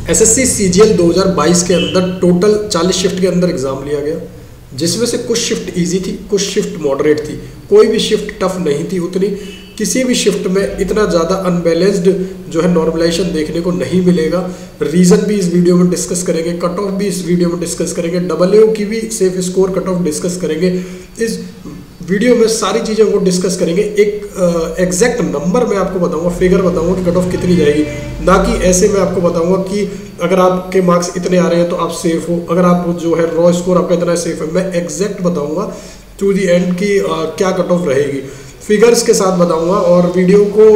SSC CGL 2022 के अंदर total 40 shift के अंदर एग्जाम लिया गया, जिसमें से कुछ शिफ्ट इजी थी, कुछ शिफ्ट मॉडरेट थी, कोई भी शिफ्ट टफ नहीं थी उतनी। किसी भी शिफ्ट में इतना ज़्यादा अनबैलेंस्ड जो है नॉर्मलाइजेशन देखने को नहीं मिलेगा। रीज़न भी इस वीडियो में डिस्कस करेंगे, कट ऑफ भी इस वीडियो में डिस्कस करेंगे, AAO की भी safe score cut off discuss करेंगे। इस वीडियो में सारी चीज़ें को डिस्कस करेंगे। एक एग्जैक्ट नंबर मैं आपको बताऊंगा, फिगर बताऊंगा कि कट ऑफ कितनी जाएगी, ना कि ऐसे मैं आपको बताऊंगा कि अगर आपके मार्क्स इतने आ रहे हैं तो आप सेफ हो, अगर आप जो है रॉ स्कोर आपका इतना सेफ है। मैं एग्जैक्ट बताऊंगा टू दी एंड की क्या कट ऑफ रहेगी, फिगर्स के साथ बताऊंगा। और वीडियो को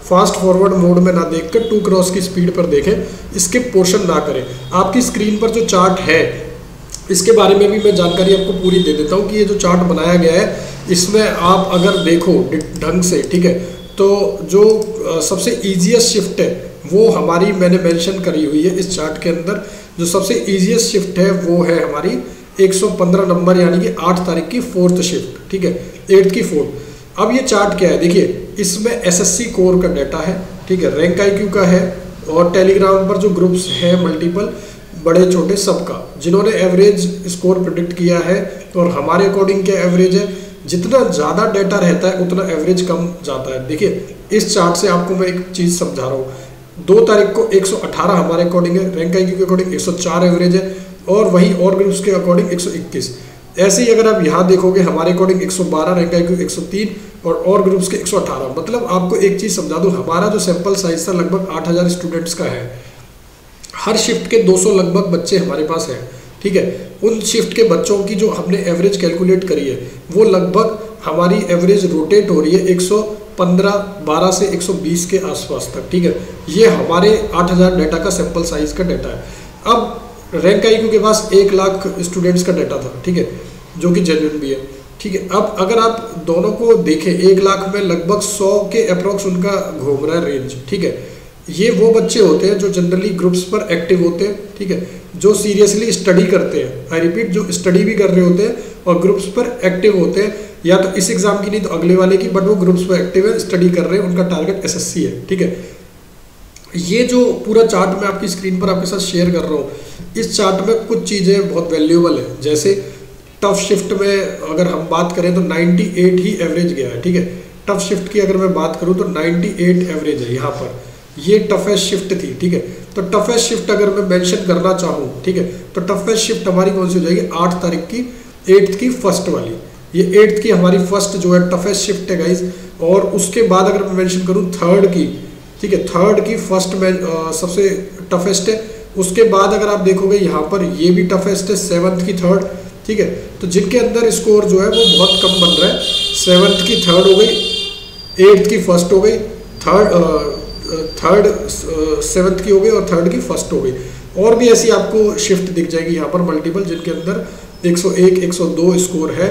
फास्ट फॉरवर्ड मोड में ना देखकर 2 क्रॉस की स्पीड पर देखें, इसके पोर्शन ना करें। आपकी स्क्रीन पर जो चार्ट है इसके बारे में भी मैं जानकारी आपको पूरी दे देता हूँ कि ये जो चार्ट बनाया गया है इसमें आप अगर देखो ढंग से, ठीक है, तो जो सबसे ईजीएस्ट शिफ्ट है वो हमारी मैंने मेंशन करी हुई है इस चार्ट के अंदर। जो सबसे ईजीएस्ट शिफ्ट है वो है हमारी 115 नंबर, यानी कि 8 तारीख की 4th शिफ्ट, ठीक है, 8th की 4th। अब ये चार्ट क्या है, देखिए इसमें एसएससी कोर का डाटा है, ठीक है, रैंक आईक्यू का है, और टेलीग्राम पर जो ग्रुप्स हैं मल्टीपल बड़े छोटे सबका, जिन्होंने एवरेज स्कोर प्रिडिक्ट किया है। और हमारे अकॉर्डिंग क्या एवरेज है, जितना ज़्यादा डाटा रहता है उतना एवरेज कम जाता है। देखिए इस चार्ट से आपको मैं एक चीज़ समझा रहा हूँ। 2 तारीख को 118 हमारे अकॉर्डिंग है, रैंक आईक्यू के अकॉर्डिंग 104 एवरेज है, और वहीं और ग्रुप्स के अकॉर्डिंग 121। ऐसे ही अगर आप यहाँ देखोगे हमारे अकॉर्डिंग 112, रैंक आईक्यू 103 और ग्रुप्स के 118। मतलब आपको एक चीज़ समझा दूँ, हमारा जो सैंपल साइज था लगभग 8000 स्टूडेंट्स का है। हर शिफ्ट के 200 लगभग बच्चे हमारे पास हैं, ठीक है। उन शिफ्ट के बच्चों की जो हमने एवरेज कैलकुलेट करी है वो लगभग हमारी एवरेज रोटेट हो रही है 115-12 से 120 के आसपास तक, ठीक है। ये हमारे 8000 डाटा का सैंपल साइज का डाटा है। अब रैंक आईक्यू के पास 1 लाख स्टूडेंट्स का डाटा था, ठीक है, जो कि जेन्युइन भी है, ठीक है। अब अगर आप दोनों को देखें, 1 लाख में लगभग 100 के अप्रॉक्स उनका घूम रहा है रेंज, ठीक है। ये वो बच्चे होते हैं जो जनरली ग्रुप्स पर एक्टिव होते हैं, ठीक है, जो सीरियसली स्टडी करते हैं। आई रिपीट, जो स्टडी भी कर रहे होते हैं और ग्रुप्स पर एक्टिव होते हैं, या तो इस एग्जाम की नहीं तो अगले वाले की, बट वो ग्रुप्स पर एक्टिव है, स्टडी कर रहे हैं, उनका टारगेट एसएससी है, ठीक है। ये जो पूरा चार्ट मैं आपकी स्क्रीन पर आपके साथ शेयर कर रहा हूँ, इस चार्ट में कुछ चीज़ें बहुत वैल्यूएबल है। जैसे टफ शिफ्ट में अगर हम बात करें तो 98 ही एवरेज गया है, ठीक है। टफ शिफ्ट की अगर मैं बात करूँ तो 98 एवरेज है यहाँ पर, ये टफेस्ट शिफ्ट थी, ठीक है। तो टफेस्ट शिफ्ट अगर मैं मेंशन करना चाहूँ, ठीक है, तो टफेस्ट शिफ्ट हमारी कौन सी हो जाएगी, 8 तारीख की 8th की फर्स्ट वाली। ये 8th की हमारी फर्स्ट जो है टफेस्ट शिफ्ट है गाइज। और उसके बाद अगर मैं मेंशन करूँ 3rd की, ठीक है, 3rd की फर्स्ट में सबसे टफेस्ट है। उसके बाद अगर आप देखोगे यहाँ पर ये भी टफेस्ट है, 7th की 3rd, ठीक है। तो जिनके अंदर स्कोर जो है वो बहुत कम बन रहा है, 7th की 3rd हो गई, 8th की फर्स्ट हो गई, 3rd 7th की हो गई, और 3rd की फर्स्ट हो गई। और भी ऐसी आपको शिफ्ट दिख जाएगी यहाँ पर मल्टीपल, जिनके अंदर 101, 102 स्कोर है,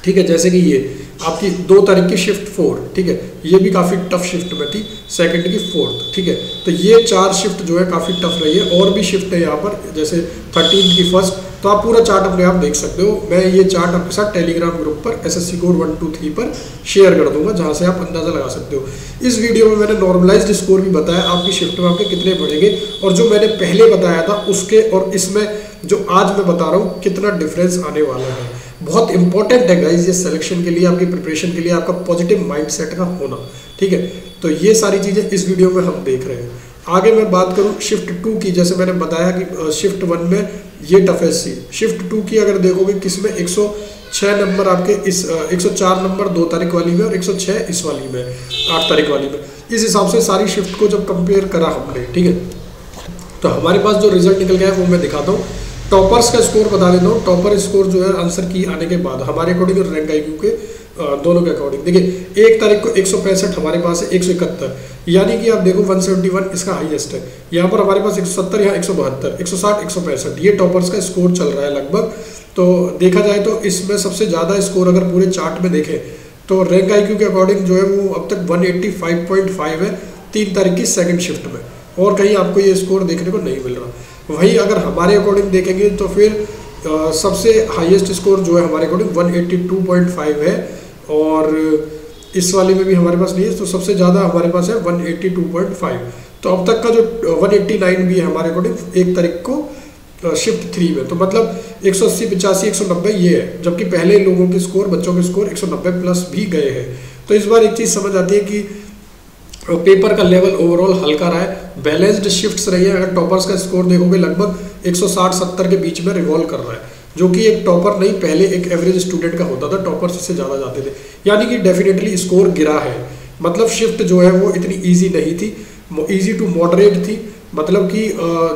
ठीक है। जैसे कि ये आपकी 2 तारीख की शिफ्ट 4, ठीक है, ये भी काफ़ी टफ शिफ्ट में थी, 2nd की 4th, ठीक है। तो ये 4 शिफ्ट जो है काफ़ी टफ रही है। और भी शिफ्ट है यहाँ पर, जैसे 13th की फर्स्ट। तो आप पूरा चार्ट अपने आप देख सकते हो। मैं ये चार्ट आपके साथ टेलीग्राम ग्रुप पर एसएससी कोर 1, 2, 3 पर शेयर कर दूंगा, जहाँ से आप अंदाज़ा लगा सकते हो। इस वीडियो में मैंने नॉर्मलाइज्ड स्कोर भी बताया, आपकी शिफ्ट में आपके कितने बढ़ेंगे, और जो मैंने पहले बताया था उसके और इसमें जो आज मैं बता रहा हूँ कितना डिफरेंस आने वाला है। बहुत इंपॉर्टेंट है गाइज ये सिलेक्शन के लिए, आपकी प्रिपरेशन के लिए, आपका पॉजिटिव माइंडसेट का होना, ठीक है। तो ये सारी चीज़ें इस वीडियो में हम देख रहे हैं। आगे मैं बात करूँ शिफ्ट 2 की, जैसे मैंने बताया कि शिफ्ट 1 में ये टफेस्ट थी। शिफ्ट 2 की अगर देखोगे किसमें 106 नंबर आपके इस 104 नंबर 2 तारीख वाली में, और 106 इस वाली में 8 तारीख वाली में। इस हिसाब से सारी शिफ्ट को जब कंपेयर करा हमने, ठीक है, तो हमारे पास जो रिजल्ट निकल गया है वो मैं दिखाता हूँ। टॉपर्स का स्कोर बता देता हूँ। टॉपर स्कोर जो है आंसर की आने के बाद हमारे अकॉर्डिंग और रैंक आईक्यू के दोनों के अकॉर्डिंग, देखिए 1 तारीख को 165 हमारे पास है, 171, यानी कि आप देखो 171 इसका हाईएस्ट है। यहाँ पर हमारे पास 170, यहाँ 172, 160, 165, ये टॉपर्स का स्कोर चल रहा है लगभग। तो देखा जाए तो इसमें सबसे ज़्यादा स्कोर अगर पूरे चार्ट में देखें तो रैंक आईक्यू के अकॉर्डिंग जो है वो अब तक 185.5 है 3 तारीख की 2nd शिफ्ट में, और कहीं आपको ये स्कोर देखने को नहीं मिल रहा। वहीं अगर हमारे अकॉर्डिंग देखेंगे तो फिर सबसे हाईएस्ट स्कोर जो है हमारे अकॉर्डिंग 182.5 है, और इस वाले में भी हमारे पास नहीं है, तो सबसे ज़्यादा हमारे पास है 182.5। तो अब तक का जो 189 भी है हमारे अकॉर्डिंग 1 तारीख को शिफ्ट 3 में, तो मतलब 180, 85, 190 ये है, जबकि पहले लोगों के स्कोर, बच्चों के स्कोर 190 प्लस भी गए हैं। तो इस बार एक चीज़ समझ आती है कि पेपर का लेवल ओवरऑल हल्का रहा है, बैलेंस्ड शिफ्ट्स रही है। अगर टॉपर्स का स्कोर देखोगे लगभग 160-70 के बीच में रिवॉल्व कर रहा है, जो कि एक टॉपर नहीं, पहले एक एवरेज स्टूडेंट का होता था, टॉपर्स इससे ज़्यादा जाते थे, यानी कि डेफिनेटली स्कोर गिरा है। मतलब शिफ्ट जो है वो इतनी ईजी नहीं थी, ईजी टू मॉडरेट थी, मतलब कि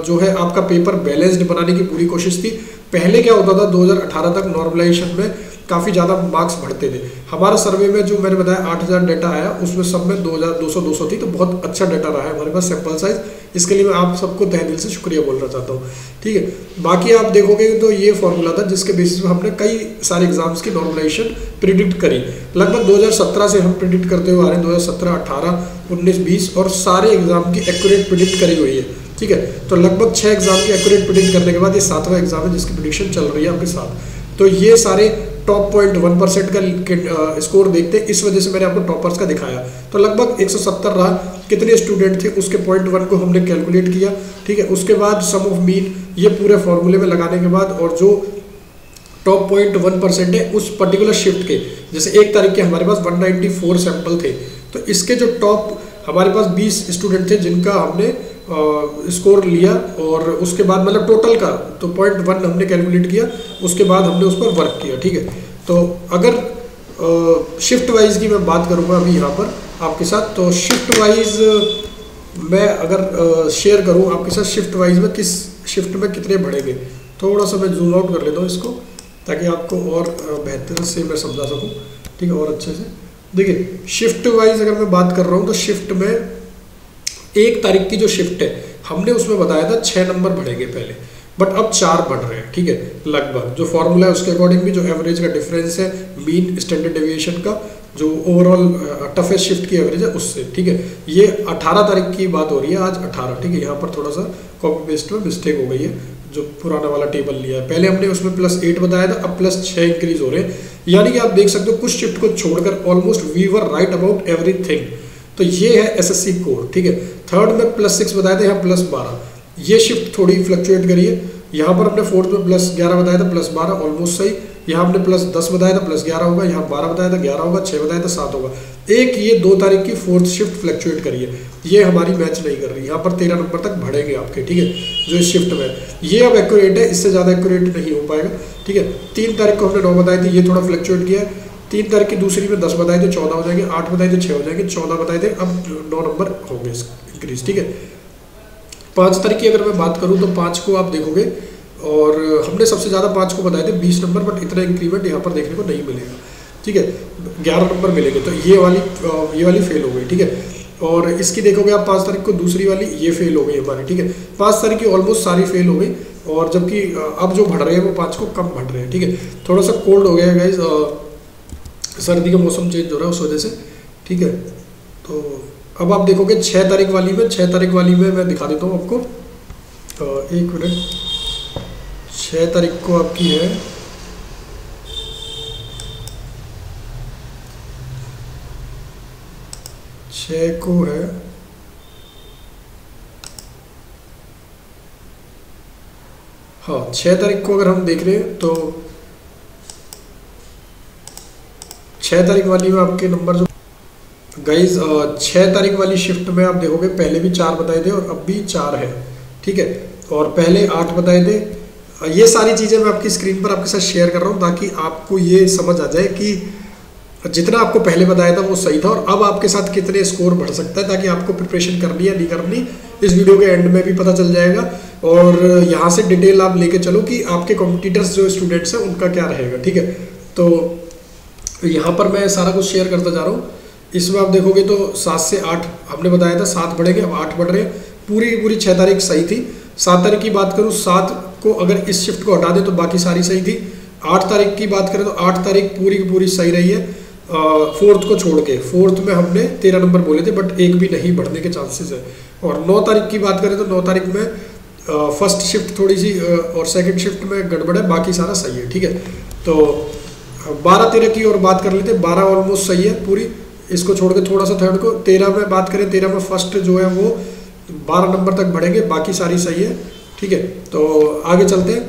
जो है आपका पेपर बैलेंस्ड बनाने की पूरी कोशिश थी। पहले क्या होता था 2018 तक नॉर्मलाइजेशन में काफ़ी ज़्यादा मार्क्स बढ़ते थे। हमारा सर्वे में जो मैंने बताया 8000 डाटा आया, उसमें सब में 2200 थी, तो बहुत अच्छा डाटा रहा है हमारे पास सैंपल साइज। इसके लिए मैं आप सबको तहे दिल से शुक्रिया बोलना चाहता हूँ, ठीक है। बाकी आप देखोगे तो ये फॉर्मूला था जिसके बेसिस पे हमने कई सारे एग्जाम्स की नॉर्मलाइजेशन प्रिडिक्ट करी। लगभग 2017 से हम प्रिडिक्ट करते हुए आ रहे हैं, 2017, 18, 19, 20 और सारे एग्जाम की एक्यूरेट प्रिडिक्ट करी हुई है, ठीक है। तो लगभग 6 एग्जाम की एक्यूरेट प्रिडिक्ट करने के बाद ये 7वां एग्जाम है जिसकी प्रिडिक्शन चल रही है आपके साथ। तो ये सारे टॉप 0.1% का स्कोर देखते, इस वजह से मैंने आपको टॉपर्स का दिखाया। तो लगभग 170 रहा, कितने स्टूडेंट थे उसके 0.1 को हमने कैलकुलेट किया, ठीक है। उसके बाद सम ऑफ मीन ये पूरे फॉर्मूले में लगाने के बाद, और जो टॉप 0.1% है उस पर्टिकुलर शिफ्ट के, जैसे 1 तारीख के हमारे पास 194 सैंपल थे, तो इसके जो टॉप हमारे पास 20 स्टूडेंट थे जिनका हमने स्कोर लिया, और उसके बाद मतलब टोटल का तो 0.1 हमने कैलकुलेट किया, उसके बाद हमने उस पर वर्क किया, ठीक है। तो अगर शिफ्ट वाइज की मैं बात करूँगा अभी यहाँ पर आपके साथ, तो शिफ्ट वाइज मैं अगर शेयर करूँ आपके साथ शिफ्ट वाइज में किस शिफ्ट में कितने बढ़ेंगे, थोड़ा सा मैं जूम आउट कर लेता हूँ इसको, ताकि आपको और बेहतर से मैं समझा सकूँ, ठीक है, और अच्छे से। देखिए शिफ्ट वाइज अगर मैं बात कर रहा हूँ तो शिफ्ट में 1 तारीख की जो शिफ्ट है हमने उसमें बताया था 6 नंबर बढ़ेंगे पहले, बट अब 4 बढ़ रहे हैं, ठीक है। लगभग जो फॉर्मूला है उसके अकॉर्डिंग भी जो एवरेज का डिफरेंस है, मीन स्टैंडर्ड डेविएशन का, जो ओवरऑल टफेस्ट शिफ्ट की एवरेज है उससे, ठीक है। ये 18 तारीख की बात हो रही है, आज 18, ठीक है। यहाँ पर थोड़ा सा कॉपी पेस्ट में मिस्टेक हो गई है, जो पुराना वाला टेबल लिया है, पहले हमने उसमें +8 बताया था, अब +6 इंक्रीज हो रहे हैं, यानी कि आप देख सकते हो कुछ शिफ्ट को छोड़कर almost we were right about everything. तो ये है एसएससी कोड, ठीक है। थर्ड में +6 बताया था, यहाँ +12, ये शिफ्ट थोड़ी फ्लक्चुएट करी है। यहाँ पर हमने फोर्थ में +11 बताया था, +12 ऑलमोस्ट सही। यहाँ हमने +10 बताया था, +11 होगा। यहाँ 12 बताया था, 11 होगा। 6 बताया था, 7 होगा। एक ये 2 तारीख की फोर्थ शिफ्ट फ्लक्चुएट करी है, ये हमारी मैच नहीं कर रही। यहाँ पर 13 नंबर तक बढ़ेंगे आपके, ठीक है, जो इस शिफ्ट में ये अब एक्यूरेट है, इससे ज़्यादा एक्यूरेट नहीं हो पाएगा, ठीक है। 3 तारीख को हमने 9 बताई थी, ये थोड़ा फ्लक्चुएट किया है। 3 तारीख की दूसरी में 10 बताए थे, 14 हो जाएंगे। 8 बताए थे, 6 हो जाएंगे। 14 बताए थे, अब 9 नंबर होंगे इंक्रीज, ठीक है। 5 तारीख की अगर मैं बात करूँ तो 5 को आप देखोगे, और हमने सबसे ज़्यादा 5 को बताए थे 20 नंबर, बट इतना इंक्रीमेंट यहाँ पर देखने को नहीं मिलेगा, ठीक है। 11 नंबर मिलेंगे, तो ये वाली फेल हो गई, ठीक है। और इसकी देखोगे आप 5 तारीख को दूसरी वाली, ये फेल हो गई हमारी, ठीक है। 5 तारीख की ऑलमोस्ट सारी फेल हो गई, और जबकि अब जो बढ़ रहे हैं वो 5 को कम बढ़ रहे हैं, ठीक है। थोड़ा सा कोल्ड हो गया है गाइज, सर्दी का मौसम चेंज हो रहा है उस वजह से, ठीक है। तो अब आप देखोगे 6 तारीख वाली में, 6 तारीख वाली में मैं दिखा देता हूँ आपको, 1 मिनट। 6 तारीख को आपकी है 6 को है हाँ 6 तारीख को अगर हम देख रहे हैं तो 6 तारीख वाली में आपके नंबर जो गाइज 6 तारीख वाली शिफ्ट में आप देखोगे पहले भी 4 बताए थे और अब भी 4 है, ठीक है। और पहले 8 बताए थे। ये सारी चीज़ें मैं आपकी स्क्रीन पर आपके साथ शेयर कर रहा हूँ ताकि आपको ये समझ आ जाए कि जितना आपको पहले बताया था वो सही था और अब आपके साथ कितने स्कोर बढ़ सकता है, ताकि आपको प्रिपरेशन करनी है नहीं करनी इस वीडियो के एंड में भी पता चल जाएगा। और यहाँ से डिटेल आप लेके चलो कि आपके कॉम्पिटिटर्स जो स्टूडेंट्स हैं उनका क्या रहेगा, ठीक है। तो यहाँ पर मैं सारा कुछ शेयर करता जा रहा हूँ। इसमें आप देखोगे तो 7 से 8 हमने बताया था, 7 बढ़ेंगे, अब 8 बढ़ रहे हैं। पूरी 6 तारीख सही थी। 7 तारीख की बात करूँ, 7 को अगर इस शिफ्ट को हटा दें तो बाकी सारी सही थी। 8 तारीख की बात करें तो 8 तारीख पूरी की पूरी सही रही है, 4th को छोड़ के। 4th में हमने 13 नंबर बोले थे बट एक भी नहीं बढ़ने के चांसेस है। और 9 तारीख की बात करें तो 9 तारीख में फर्स्ट शिफ्ट थोड़ी सी और सेकंड शिफ्ट में गड़बड़ है, बाकी सारा सही है, ठीक है। तो 12-13 की और बात कर लेते हैं। 12 ऑलमोस्ट सही है पूरी, इसको छोड़ के थोड़ा सा थर्ड को। 13 में बात करें, 13 में फर्स्ट जो है वो 12 नंबर तक बढ़ेंगे, बाकी सारी सही है, ठीक है। तो आगे चलते हैं।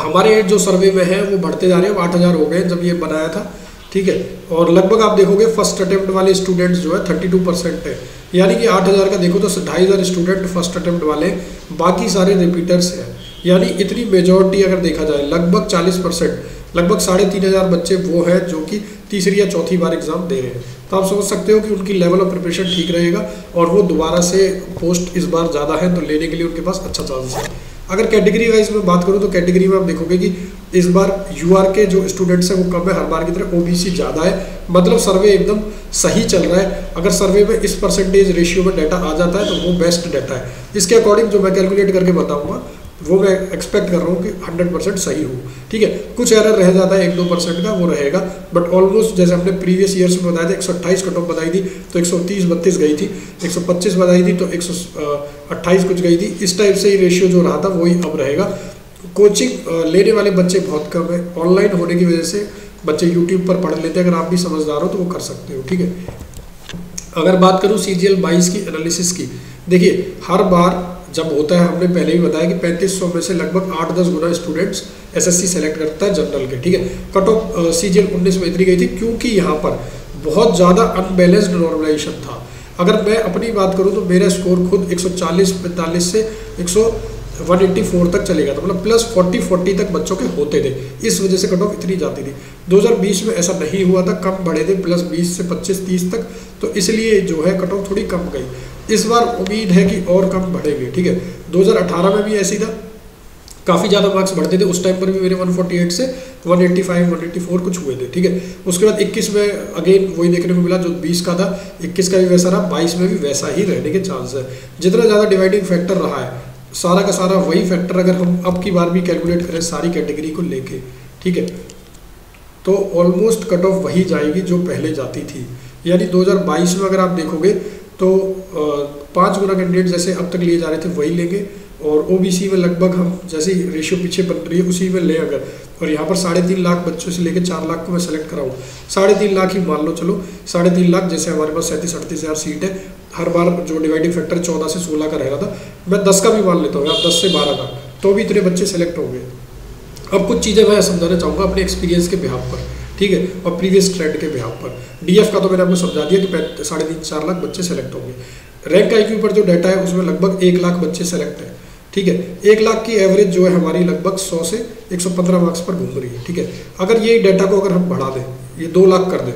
हमारे जो सर्वे में है वो बढ़ते जा रहे हैं, 8000 हो गए जब ये बनाया था, ठीक है। और लगभग आप देखोगे फर्स्ट अटेम्प्ट वाले स्टूडेंट्स जो है 32% है, यानी कि 8000 का देखो तो 2500 स्टूडेंट फर्स्ट अटेम्प्ट वाले, बाकी सारे रिपीटर्स हैं। यानी इतनी मेजॉरिटी अगर देखा जाए लगभग 40%, लगभग 3500 बच्चे वो हैं जो कि तीसरी या चौथी बार एग्जाम दे रहे हैं। तो आप समझ सकते हो कि उनकी लेवल ऑफ प्रिपरेशन ठीक रहेगा और वो दोबारा से पोस्ट इस बार ज़्यादा है तो लेने के लिए उनके पास अच्छा चांस है। अगर कैटेगरी वाइज में बात करूँ तो कैटेगरी में आप देखोगे कि इस बार यूआर के जो स्टूडेंट्स हैं वो कम है, हर बार की तरह ओबीसी ज़्यादा है, मतलब सर्वे एकदम सही चल रहा है। अगर सर्वे में इस परसेंटेज रेशियो में डाटा आ जाता है तो वो बेस्ट डाटा है। इसके अकॉर्डिंग जो मैं कैलकुलेट करके बताऊंगा वो मैं एक्सपेक्ट कर रहा हूँ कि 100% सही हो, ठीक है। कुछ एरर रह जाता है 1-2% का, वो रहेगा, बट ऑलमोस्ट जैसे हमने प्रीवियस ईयर्स में बताया था 128 कट ऑफ बताई थी तो 130-32 गई थी, 125 बताई थी तो 128 कुछ गई थी। इस टाइप से ही रेशियो जो रहा था वही अब रहेगा। कोचिंग लेने वाले बच्चे बहुत कम है, ऑनलाइन होने की वजह से बच्चे यूट्यूब पर पढ़ लेते हैं। अगर आप भी समझदार हो तो वो कर सकते हो, ठीक है। अगर बात करूँ CGL 22 की एनालिसिस की, देखिए हर बार जब होता है, हमने पहले ही बताया कि 3500 में से लगभग 8-10 गुना स्टूडेंट्स SSC सेलेक्ट करता है जनरल के, ठीक है। कट ऑफ CGL 19 में इतनी गई थी क्योंकि यहाँ पर बहुत ज़्यादा अनबैलेंस्ड नॉर्मलाइजेशन था। अगर मैं अपनी बात करूँ तो मेरा स्कोर खुद 140-45 से 184 तक चलेगा था, मतलब प्लस 40 तक बच्चों के होते थे, इस वजह से कट ऑफ इतनी जाती थी। 2020 में ऐसा नहीं हुआ था, कम बढ़े थे, प्लस 20 से 25-30 तक, तो इसलिए जो है कट ऑफ थोड़ी कम गई। इस बार उम्मीद है कि और कम बढ़ेंगे, ठीक है। 2018 में भी ऐसी था, काफ़ी ज़्यादा मार्क्स बढ़ते थे, उस टाइम पर भी मेरे 148 से 185-184 कुछ हुए थे, ठीक है। उसके बाद 21 में अगेन वही देखने को मिला जो 20 का था, 21 का भी वैसा रहा, 22 में भी वैसा ही रहने के चांस है। जितना ज़्यादा डिवाइडिंग फैक्टर रहा है, सारा का सारा वही फैक्टर अगर हम अब की बार भी कैलकुलेट करें सारी कैटेगरी को लेके, ठीक है, तो ऑलमोस्ट कट ऑफ वही जाएगी जो पहले जाती थी। यानी 2022 में अगर आप देखोगे तो 5 गुना कैंडिडेट जैसे अब तक लिए जा रहे थे वही लेंगे, और OBC में लगभग हम जैसे रेशियो पीछे बन रही है उसी में ले अगर, और यहाँ पर 3.5 लाख बच्चों से लेकर 4 लाख को मैं सेलेक्ट कराऊँ, 3.5 लाख ही मान लो, चलो 3.5 लाख, जैसे हमारे पास 37-38 हज़ार सीट है, हर बार जो डिवाइडिंग फैक्टर 14 से 16 का रह रहा था, मैं 10 का भी मान लेता हूँ, आप 10 से 12 का, तो भी इतने बच्चे सेलेक्ट होंगे। अब कुछ चीज़ें मैं समझाना चाहूँगा अपने एक्सपीरियंस के बिहाफ पर, ठीक है, और प्रीवियस ट्रेंड के बिहाफ पर। DF का तो मैंने आपको समझा दिया कि 3.5-4 लाख बच्चे सेलेक्ट होंगे। रैंक IQ पर जो डाटा है उसमें लगभग 1 लाख बच्चे सेलेक्ट है, ठीक है। 1 लाख की एवरेज जो है हमारी लगभग 100 से 115 मार्क्स पर घूम रही है, ठीक है। अगर ये डाटा को अगर हम बढ़ा दें, ये 2 लाख कर दें,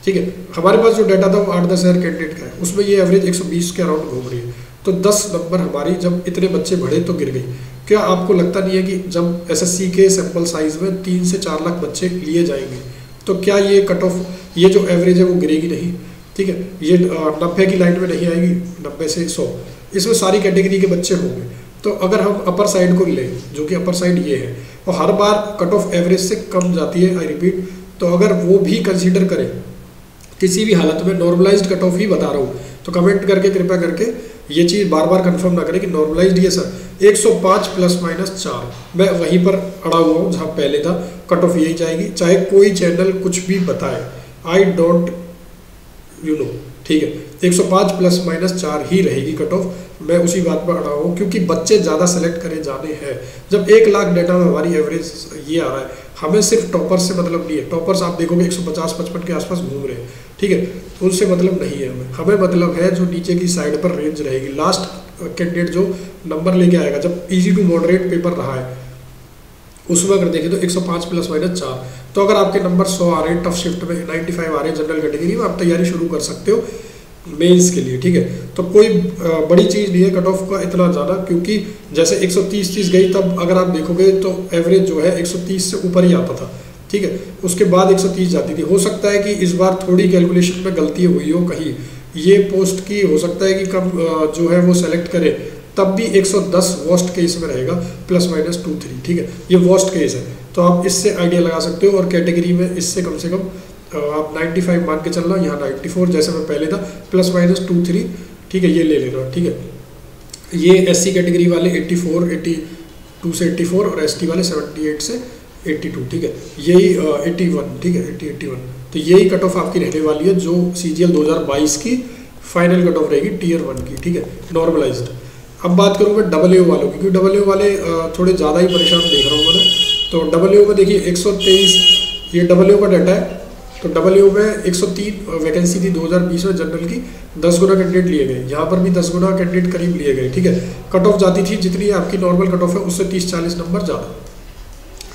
ठीक है, हमारे पास जो डाटा था वो 8-10 हज़ार कैंडिडेट का है, उसमें ये एवरेज 120 के अराउंड घूम रही है, तो 10 नंबर हमारी जब इतने बच्चे बढ़े तो गिर गई। क्या आपको लगता नहीं है कि जब SSC के सैंपल साइज में 3 से 4 लाख बच्चे लिए जाएंगे तो क्या ये कट ऑफ, ये जो एवरेज है वो गिरेगी नहीं, ठीक है, ये 90 की लाइन में नहीं आएगी, 90 से 100, इसमें सारी कैटेगरी के बच्चे होंगे। तो अगर हम अपर साइड को लें, जो कि अपर साइड ये है, और हर बार कट ऑफ एवरेज से कम जाती है, आई रिपीट, तो अगर वो भी कंसीडर करें किसी भी हालत में, नॉर्मलाइज्ड कट ऑफ ही बता रहा हूँ, तो कमेंट करके कृपया करके ये चीज़ बार बार कंफर्म ना करें कि नॉर्मलाइज्ड ये सर 105 ±4, मैं वहीं पर अड़ा हुआ हूँ जहाँ पहले था, कट ऑफ यही जाएगी, चाहे कोई चैनल कुछ भी बताए, आई डोंट यू नो, ठीक है, 105 ±4 ही रहेगी कट ऑफ, मैं उसी बात पर अड़ा हूँ, क्योंकि बच्चे ज़्यादा सेलेक्ट करे जाने हैं। जब 1 लाख डाटा में हमारी एवरेज ये आ रहा है, हमें सिर्फ टॉपर्स से मतलब नहीं है, टॉपर्स आप देखोगे 150-55 के आसपास घूम रहे हैं, ठीक है, उनसे मतलब नहीं है हमें मतलब है जो नीचे की साइड पर रेंज रहेगी, लास्ट कैंडिडेट जो नंबर लेके आएगा, जब इजी टू मॉडरेट पेपर रहा है उसमें अगर देखें तो 105 ±4, तो अगर आपके नंबर 100 आ रहे हैं, टफ शिफ्ट में 95 आ रहे हैं जनरल कैटेगरी में, आप तैयारी शुरू कर सकते हो मेंस के लिए, ठीक है। तो कोई बड़ी चीज़ नहीं है कट ऑफ का इतना ज़्यादा, क्योंकि जैसे 130 गई तब अगर आप देखोगे तो एवरेज जो है 130 से ऊपर ही आता था, ठीक है, उसके बाद 130 जाती थी। हो सकता है कि इस बार थोड़ी कैलकुलेशन में गलती हुई हो, कहीं ये पोस्ट की हो सकता है कि कम जो है वो सेलेक्ट करे, तब भी 110 वर्स्ट केस में रहेगा, ±2-3, ठीक है, ये वर्स्ट केस है, तो आप इससे आइडिया लगा सकते हो। और कैटेगरी में इससे कम से कम आप 95 मान के चलना, यहाँ 94 जैसे मैं पहले था, ±2-3, ठीक है, ये ले लेना, ठीक है। ये SC कैटेगरी वाले 84, 82 से 84 और ST वाले 78 से 82, ठीक है, यही 81, ठीक है, 81, तो यही कट ऑफ आपकी रहने वाली है जो CGL 2022 की फाइनल कट ऑफ रहेगी टीयर 1 की, ठीक है, नॉर्मलाइज्ड। अब बात करूँ मैं डबल वालों की, क्योंकि डबल वाले थोड़े ज़्यादा ही परेशान देख रहा हूँ मैंने। तो डबल में देखिए 123 ये डबल का डाटा है। तो डबल में 103 वैकेंसी थी 2020 में जनरल की, 10 गुना कैंडिडेट लिए गए, यहाँ पर भी 10 गुना कैंडिडेट करीब लिए गए, ठीक है। कट ऑफ जाती थी जितनी आपकी नॉर्मल कट ऑफ है उससे 30-40 नंबर ज़्यादा,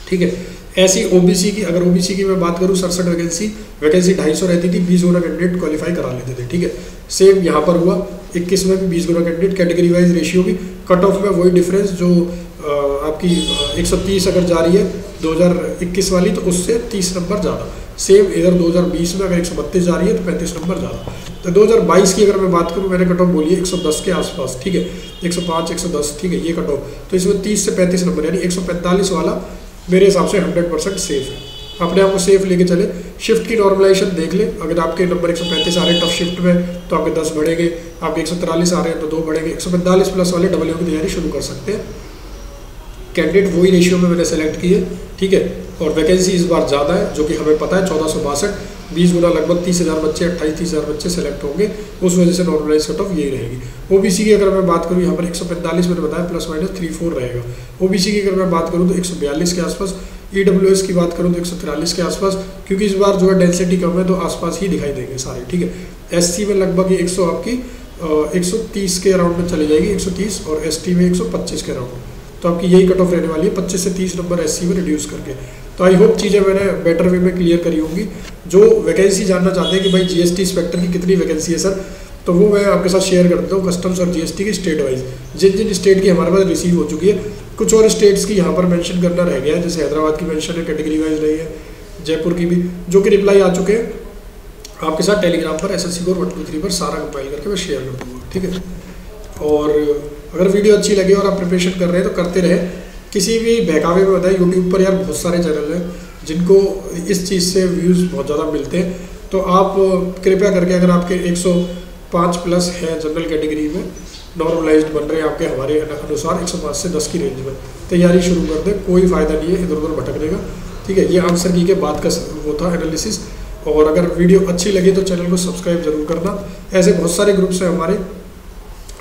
ठीक है। ऐसी ओबीसी की, अगर ओबीसी की मैं बात करूँ 67 वैकेंसी 250 रहती थी, 20 गुना कैंडिडेट क्वालिफाई करा लेते थे, ठीक है। सेम यहाँ पर हुआ 21 में भी 20 गुना कैंडिडेट, कैटेगरी वाइज रेशियो भी, कट ऑफ में वही डिफरेंस जो आपकी 130 अगर जा रही है 2021 वाली तो उससे 30 नंबर ज़्यादा। सेम इधर 2020 में अगर 132 जा रही है तो 35 नंबर ज़्यादा। तो 2022 की अगर मैं बात करूँ, मैंने कट ऑफ बोली है 110 के आसपास, ठीक है, 105 110, ठीक है, ये कट ऑफ। तो इसमें 30 से 35 नंबर यानी 145 वाला मेरे हिसाब से 100% सेफ है। अपने आप को सेफ लेके चले। शिफ्ट की नॉर्मलाइजेशन देख ले, अगर आपके नंबर 135 आ रहे हैं टफ शिफ्ट में तो आपके 10 बढ़ेंगे, आपके 143 आ रहे हैं तो 2 बढ़ेंगे, 145 प्लस वाले डबल की तैयारी शुरू कर सकते हैं। कैंडिडेट वही रेशियो में मैंने सेलेक्ट की है, ठीक है। और वैकेंसी इस बार ज़्यादा है जो कि हमें पता है, 1462, 20 गुना लगभग 30,000 बच्चे, 28-30,000 बच्चे सेलेक्ट होंगे, उस वजह से नॉर्मलाइज कट ऑफ यही रहेगी। ओबीसी की अगर मैं बात करूँ, यहाँ पर 145 मैंने बताया ±3-4 रहेगा। ओबीसी की अगर मैं बात करूँ तो 142 के आसपास, ईडब्ल्यूएस की बात करूँ तो 143 के आसपास, क्योंकि इस बार जो है डेंसिटी कम है तो आसपास ही दिखाई देंगे सारे, ठीक है। एससी में लगभग 100 आपकी 130 के अराउंड में चली जाएगी, 130, और एसटी में 125 के अराउंड, तो आपकी यही कट ऑफ रहने वाली है, 25 से 30 नंबर एससी में रिड्यूस करके। तो आई होप चीज़ें मैंने बेटर वे में क्लियर करी होंगी। जो वैकेंसी जानना चाहते हैं कि भाई जीएसटी इंस्पेक्टर की कितनी वैकेंसी है सर, तो वो मैं आपके साथ शेयर कर देता हूँ, कस्टम्स और जीएसटी की स्टेट वाइज, जिन जिन स्टेट की हमारे पास रिसीव हो चुकी है। कुछ और स्टेट्स की यहाँ पर मेंशन करना रह गया है, जैसे हैदराबाद की मेंशन है, कैटेगरी वाइज रही है, जयपुर की भी, जो कि रिप्लाई आ चुके हैं आपके साथ टेलीग्राम पर SSC Core 123 पर सारा कंपाइल करके मैं शेयर कर दूँगा, ठीक है। और अगर वीडियो अच्छी लगे और आप प्रिपरेशन कर रहे हैं तो करते रहे। किसी भी बहकावे में बताया, यूट्यूब पर यार बहुत सारे चैनल हैं जिनको इस चीज़ से व्यूज़ बहुत ज़्यादा मिलते हैं, तो आप कृपया करके, अगर आपके 105 प्लस है जनरल कैटेगरी में, नॉर्मलाइज्ड बन रहे हैं आपके हमारे अनुसार 105 से 10 की रेंज में, तैयारी शुरू कर दें, कोई फ़ायदा नहीं है इधर उधर भटकने का, ठीक है। ये आंसर की के बाद का वो था एनालिसिस। और अगर वीडियो अच्छी लगे तो चैनल को सब्सक्राइब जरूर करना। ऐसे बहुत सारे ग्रुप्स हैं हमारे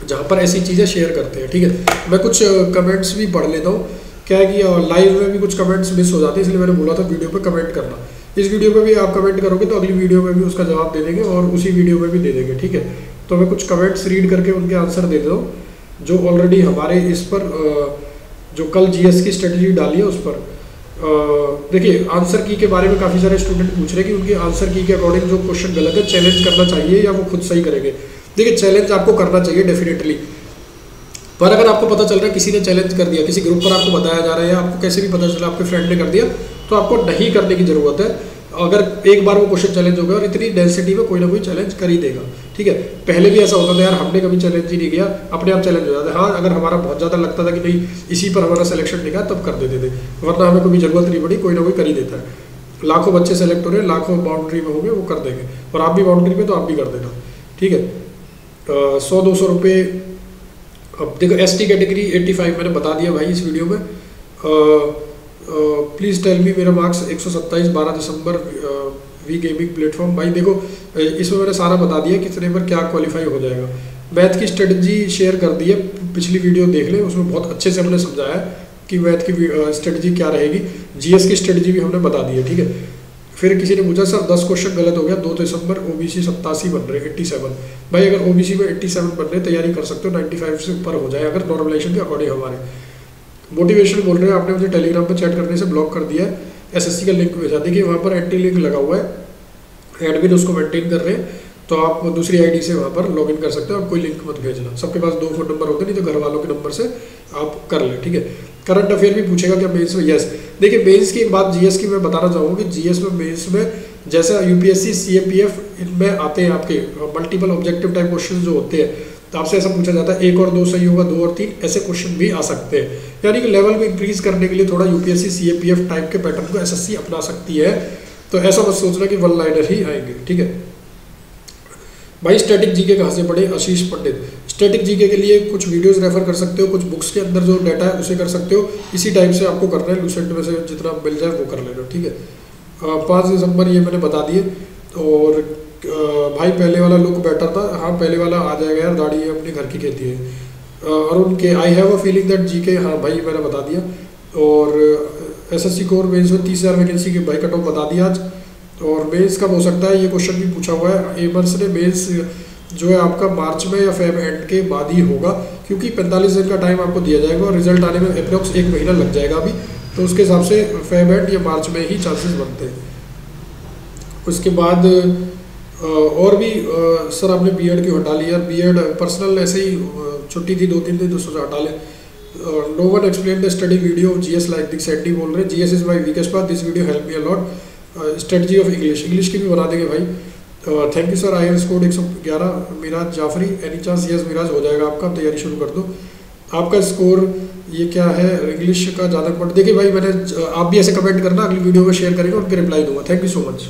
जहाँ पर ऐसी चीज़ें शेयर करते हैं, ठीक है। मैं कुछ कमेंट्स भी पढ़ लेता हूँ, क्या है कि लाइव में भी कुछ कमेंट्स मिस हो जाते हैं, इसलिए मैंने बोला था वीडियो पे कमेंट करना। इस वीडियो पे भी आप कमेंट करोगे तो अगली वीडियो में भी उसका जवाब दे देंगे और उसी वीडियो में भी दे देंगे, ठीक है। तो मैं कुछ कमेंट्स रीड करके उनके आंसर दे देता हूँ, जो ऑलरेडी हमारे इस पर जो कल जीएस की स्ट्रेटजी डाली है उस पर। देखिए, आंसर की के बारे में काफ़ी सारे स्टूडेंट पूछ रहे हैं कि उनकी आंसर की के अकॉर्डिंग जो क्वेश्चन गलत है चैलेंज करना चाहिए या वो खुद सही करेंगे। देखिए, चैलेंज आपको करना चाहिए डेफिनेटली, पर अगर आपको पता चल रहा है किसी ने चैलेंज कर दिया, किसी ग्रुप पर आपको बताया जा रहा है या आपको कैसे भी पता चला आपके फ्रेंड ने कर दिया, तो आपको नहीं करने की ज़रूरत है। अगर एक बार वो क्वेश्चन चैलेंज हो गया, और इतनी डेंसिटी में कोई ना कोई चैलेंज कर ही देगा, ठीक है। पहले भी ऐसा होता था यार, हमने कभी चैलेंज ही नहीं किया, अपने आप चैलेंज हो जाता है। हाँ, अगर हमारा बहुत ज़्यादा लगता था कि नहीं इसी पर हमारा सिलेक्शन निकला तब कर देते थे, वरना हमें कोई ज़रूरत नहीं पड़ी, कोई ना कोई कर ही देता है। लाखों बच्चे सेलेक्ट हो रहे हैं, लाखों बाउंड्री में होंगे, वो कर देंगे, और आप भी बाउंड्री में तो आप भी कर देना, ठीक है। 100-200 रुपये। अब देखो, ST कैटेगरी 85 मैंने बता दिया भाई इस वीडियो में। प्लीज़ टेल मी, मेरा मार्क्स 127 12 दिसंबर वी गेमिंग प्लेटफॉर्म। भाई देखो, इसमें मैंने सारा बता दिया कितने पर क्या क्वालिफाई हो जाएगा। मैथ की स्ट्रेटजी शेयर कर दी है, पिछली वीडियो देख लें, उसमें बहुत अच्छे से हमने समझाया कि मैथ की स्ट्रेटजी क्या रहेगी। GS की स्ट्रेटजी भी हमने बता दी है, ठीक है। फिर किसी ने पूछा सर 10 क्वेश्चन गलत हो गया, 2 दिसंबर OBC 87 बन रहे, 87। भाई अगर OBC में 87 बन रहे, तैयारी कर सकते हो, 95 से ऊपर हो जाए अगर नॉर्मलाइजेशन के अकॉर्डिंग हमारे। मोटिवेशन बोल रहे हैं, आपने मुझे टेलीग्राम पर चैट करने से ब्लॉक कर दिया है, SSC का लिंक भेजा। देखिए, वहाँ पर एंटी लिंक लगा हुआ है, एडमिन उसको मेंटेन कर रहे हैं, तो आप दूसरी आईडी से वहाँ पर लॉगिन कर सकते हो। आप कोई लिंक मत भेजना, सबके पास 2 फ़ोन नंबर होते, नहीं तो घर वालों के नंबर से आप कर लें, ठीक है। करंट अफेयर भी पूछेगा क्या मेंस में? यस। देखिए, मेंस की एक बात GS की मैं बताना चाहूँगा कि GS में मेंस में जैसा UPSC CAPF इनमें आते हैं आपके मल्टीपल ऑब्जेक्टिव टाइप क्वेश्चन जो होते हैं, तो आपसे ऐसा पूछा जाता है 1 और 2 सही होगा, 2 और 3 ऐसे क्वेश्चन भी आ सकते हैं। यानी कि लेवल को इंक्रीज करने के लिए थोड़ा UPSC CAPF टाइप के पैटर्न को SSC अपना सकती है। तो ऐसा मत सोचना कि 1 लाइनर ही आएंगे, ठीक है भाई। स्टैटिक जीके कहाँ से पढ़े? आशीष पंडित। स्टैटिक जीके के लिए कुछ वीडियोस रेफर कर सकते हो, कुछ बुक्स के अंदर जो डाटा है उसे कर सकते हो। इसी टाइप से आपको करना है, लूसेंट में से जितना मिल जाए वो कर लेना, ठीक है। 5 दिसंबर ये मैंने बता दिए। और भाई पहले वाला लुक बेटर था। हाँ पहले वाला आ जाएगा यार, गाड़ी है अपने घर की कहती है। अरुण के I have a feeling that GK, हाँ भाई मैंने बता दिया। और एसएससी कोर मेंस में 30,000 वैकेंसी के भाई कट ऑफ बता दिया आज। और मेंस कब हो सकता है, ये क्वेश्चन भी पूछा हुआ है एमर्स ने। मेंस जो है आपका मार्च में या फेब एंड के बाद ही होगा, क्योंकि 45 दिन का टाइम आपको दिया जाएगा और रिजल्ट आने में अप्रोक्स 1 महीना लग जाएगा अभी, तो उसके हिसाब से फेब एंड या मार्च में ही चांसेस बनते हैं। उसके बाद और भी सर आपने बीएड क्यों हटा लिया? बीएड पर्सनल ऐसे ही छुट्टी थी 2-3 दिन, तो सोचा हटा ले। No one explain the study video of GS like this, Sandy बोल रहे हैं GS is my weakest part, this video help me a lot. Strategy of English की भी बना देंगे भाई। Thank you sir. I have scored 111। Miraj Jafri, any chance? Yes Miraj हो जाएगा आपका, तैयारी शुरू कर दो। आपका स्कोर ये क्या है इंग्लिश का ज़्यादा पढ़ देखिए भाई, मैंने आप भी ऐसे कमेंट करना, अगली वीडियो में शेयर करेंगे, उनके रिप्लाई दूंगा। Thank you so much.